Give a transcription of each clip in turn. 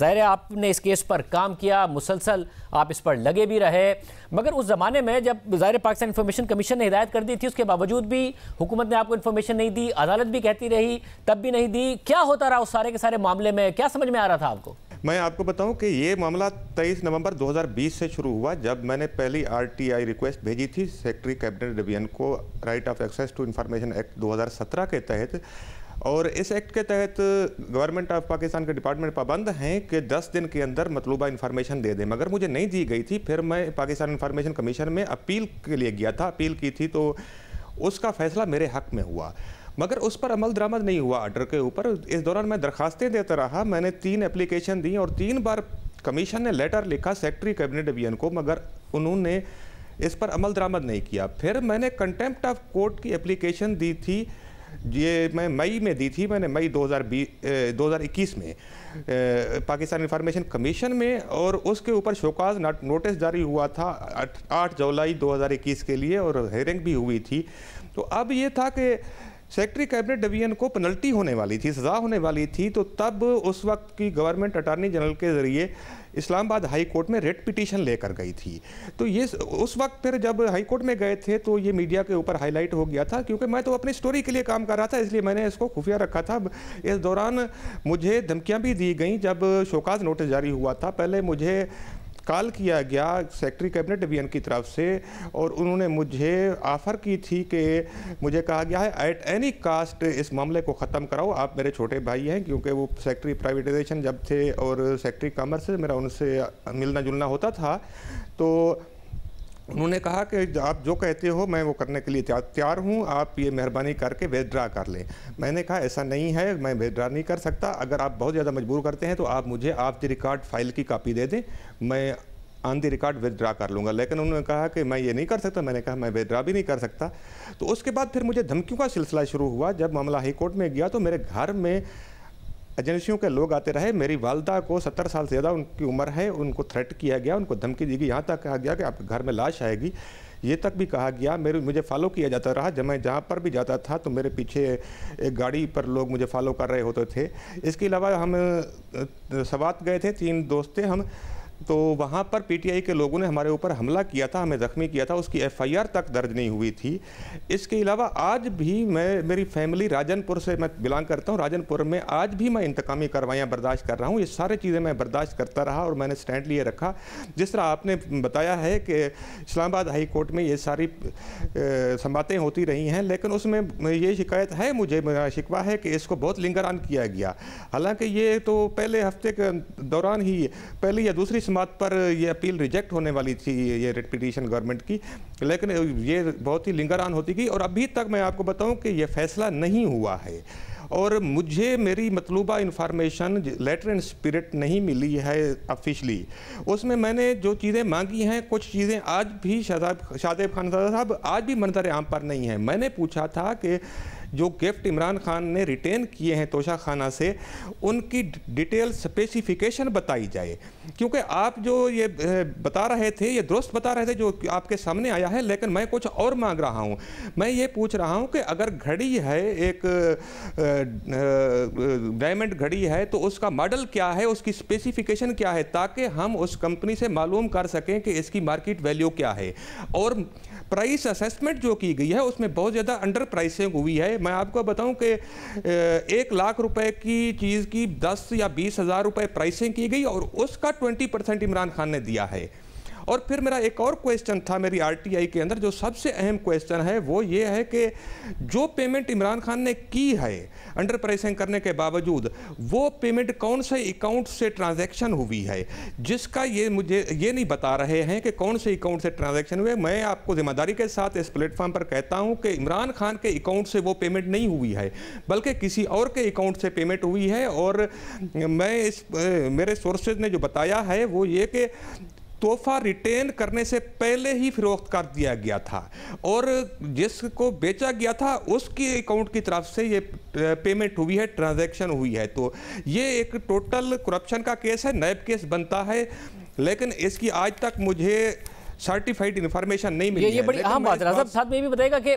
ظاہر ہے آپ نے اس کیس پر کام کیا، مسلسل آپ اس پر لگے بھی رہے، مگر اس زمانے میں جب ظاہر پاکستان انفارمیشن کمیشن نے ہدایت کر دی تھی، اس کے باوجود بھی حکومت نے آپ کو انفارمیشن نہیں دی، عدالت بھی کہتی رہی، تب بھی نہیں دی. کیا ہوتا رہا اس سارے کے سارے معاملے میں؟ کیا سمجھ میں آ رہا تھا آپ کو؟ میں آپ کو بتاؤں کہ یہ معاملہ 23 نومبر 2020 سے شروع ہوا، جب میں نے پہلی RTI ریکویسٹ بھیجی تھی سیکرٹری کیبنٹ ڈویژن کو right of access to information act 2017 کے تحت. اور اس ایکٹ کے تحت گورنمنٹ آف پاکستان کے ڈپارٹمنٹ پابند ہیں کہ 10 دن کے اندر مطلوبہ انفارمیشن دے دیں، مگر مجھے نہیں دی گئی تھی. پھر میں پاکستان انفارمیشن کمیشن میں اپیل کے لیے گیا تھا، اپیل کی تھی تو اس کا فیصلہ میرے حق میں ہوا، مگر اس پر عمل درآمد نہیں ہوا آرڈر کے اوپر. اس دوران میں درخواستیں دیتا رہا، میں نے 3 اپلیکیشن دی اور 3 بار کمیشن نے لیٹر لکھا سیکرٹری کیبنٹ ڈویژن کو، مگر انہوں نے اس پر عمل درآمد نہیں کیا. پھر میں نے کنٹیمپٹ آف کورٹ کی اپلیکیشن دی تھی، یہ میں مئی میں دی تھی، میں نے مئی 2021 میں پاکستان انفارمیشن کمیشن میں، اور اس کے اوپر شوکاز نوٹس جاری ہوا تھا 8 جولائی 2021 کے لیے، اور ہیئرنگ بھی ہوئی تھی. تو اب یہ تھا کہ سیکرٹری کیبنٹ ڈویژن کو پنلٹی ہونے والی تھی، سزا ہونے والی تھی. تو تب اس وقت کی گورنمنٹ اٹارنی جنرل کے ذریعے اسلام آباد ہائی کورٹ میں ریٹ پٹیشن لے کر گئی تھی. تو یہ اس وقت پھر جب ہائی کورٹ میں گئے تھے تو یہ میڈیا کے اوپر ہائی لائٹ ہو گیا تھا، کیونکہ میں تو اپنی سٹوری کے لیے کام کر رہا تھا، اس لیے میں نے اس کو خفیہ رکھا تھا. اس دوران مجھے دھمکیاں بھی دی گئیں. جب شوکاز نوٹس جاری ہوا تھا، پہلے مجھے کال کیا گیا سیکرٹری کیبنٹ ڈویژن کی طرف سے، اور انہوں نے مجھے آفر کی تھی کہ مجھے کہا گیا ہے ایٹ اینی کاسٹ اس معاملے کو ختم کراؤ، آپ میرے چھوٹے بھائی ہیں، کیونکہ وہ سیکرٹری پرائیویٹائزیشن جب تھے اور سیکرٹری کامرس سے میرا ان سے ملنا جلنا ہوتا تھا. تو انہوں نے کہا کہ آپ جو کہتے ہو میں وہ کرنے کے لیے تیار ہوں، آپ یہ مہربانی کر کے ویدڈرا کر لیں. میں نے کہا ایسا نہیں ہے، میں ویدڈرا نہیں کر سکتا، اگر آپ بہت زیادہ مجبور کرتے ہیں تو آپ مجھے آف دی ریکارڈ فائل کی کاپی دے دیں، میں آن دی ریکارڈ ویدڈرا کر لوں گا. لیکن انہوں نے کہا کہ میں یہ نہیں کر سکتا. میں نے کہا میں ویدڈرا بھی نہیں کر سکتا. تو اس کے بعد پھر مجھے دھمکیوں کا سلسلہ شروع ہوا. جب معاملہ ہائی کورٹ میں گیا تو میرے گھر میں ایجنسیوں کے لوگ آتے رہے. میری والدہ کو 70 سال سے زیادہ ان کی عمر ہے، ان کو تھریٹ کیا گیا، ان کو دھمکی دی گئی، یہاں تک کہا گیا کہ آپ کے گھر میں لاش آئے گی. یہ تک بھی کہا گیا. مجھے فالو کیا جاتا رہا. جب میں جہاں پر بھی جاتا تھا تو میرے پیچھے ایک گاڑی پر لوگ مجھے فالو کر رہے ہوتے تھے. اس کے علاوہ ہم سوات گئے تھے، 3 دوست تھے ہم، تو وہاں پر PTI کے لوگوں نے ہمارے اوپر حملہ کیا تھا، ہمیں زخمی کیا تھا. اس کی FIR تک درج نہیں ہوئی تھی. اس کے علاوہ آج بھی میری فیملی راجن پور سے میں بلانگ کرتا ہوں، راجن پور میں آج بھی میں انتقامی کاروائیاں برداشت کر رہا ہوں. یہ سارے چیزیں میں برداشت کرتا رہا اور میں نے سٹینڈ لیے رکھا. جس طرح آپ نے بتایا ہے کہ اسلام آباد ہائی کورٹ میں یہ ساری سماعتیں ہوتی رہی ہیں، لیکن اس میں یہ شکایت ہے، مجھے شکوہ ہے کہ اس کو بہت لنگر آن کیا گیا. حالانکہ یہ تو پہلے ہفتے کے دوران ہی پہلی یا دوسری سماعت پر یہ اپیل ریجیکٹ ہونے والی تھی، یہ ریٹ پٹیشن گورنمنٹ کی، لیکن یہ بہت ہی لنگر آن ہوتی گئی. اور ابھی تک میں آپ کو بتاؤں کہ یہ فیصلہ نہیں ہوا ہے، اور مجھے میری مطلوبہ انفارمیشن لیٹر اینڈ اسپرٹ نہیں ملی ہے آفیشلی. اس میں نے جو چیزیں مانگی ہیں، کچھ چیزیں آج بھی شادیب خان صاحب آج بھی منظر عام پر نہیں ہیں. میں نے پوچھا تھا کہ جو گفٹ عمران خان نے ریٹین کیے ہیں توشہ خانہ سے، ان کی ڈیٹیل سپیسیفیکیشن بتائی جائے، کیونکہ آپ جو یہ بتا رہے تھے یہ درست بتا رہے تھے جو آپ کے سامنے آیا ہے، لیکن میں کچھ اور مانگ رہا ہوں. میں یہ پوچھ رہا ہوں کہ اگر گھڑی ہے، ایک ڈائمنڈ گھڑی ہے، تو اس کا ماڈل کیا ہے، اس کی سپیسیفیکیشن کیا ہے، تاکہ ہم اس کمپنی سے معلوم کر سکیں کہ اس کی مارکیٹ ویلیو کیا ہے. اور پرائس اسیسمنٹ جو کی گئی ہے اس میں بہت زیادہ انڈر پرائسنگ ہوئی ہے. میں آپ کو بتاؤں کہ 1 لاکھ روپے کی چیز کی 10 یا 20 ہزار روپے پرائسنگ کی گئی، اور اس کا 20% عمران خان نے دیا ہے. اور پھر میرا ایک اور کویسچن تھا میری RTI کے اندر، جو سب سے اہم کویسچن ہے، وہ یہ ہے کہ جو پیمنٹ عمران خان نے کی ہے انڈر پرائسنگ کرنے کے باوجود، وہ پیمنٹ کون سے اکاؤنٹ سے ٹرانزیکشن ہوئی ہے، جس کا یہ مجھے یہ نہیں بتا رہے ہیں کہ کون سے اکاؤنٹ سے ٹرانزیکشن ہوئے. میں آپ کو ذمہ داری کے ساتھ اس پلیٹ فارم پر کہتا ہوں کہ عمران خان کے اکاؤنٹ سے وہ پیمنٹ نہیں ہوئی ہے، بلکہ کسی اور کے اکاؤنٹ سے پیمنٹ ہوئی ہے. اور میرے سورسز نے جو بتایا ہے وہ یہ کہ تحفہ ریٹین کرنے سے پہلے ہی فروخت کر دیا گیا تھا، اور جس کو بیچا گیا تھا اس کی اکاؤنٹ کی طرف سے یہ پیمنٹ ہوئی ہے، ٹرانزیکشن ہوئی ہے. تو یہ ایک ٹوٹل کرپشن کا کیس ہے، نیب کیس بنتا ہے، لیکن اس کی آج تک مجھے سرٹیفائیڈ انفارمیشن نہیں ملی ہے. یہ بڑی اہم بات ہے. راضی صاحب یہ بھی بتائے گا کہ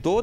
2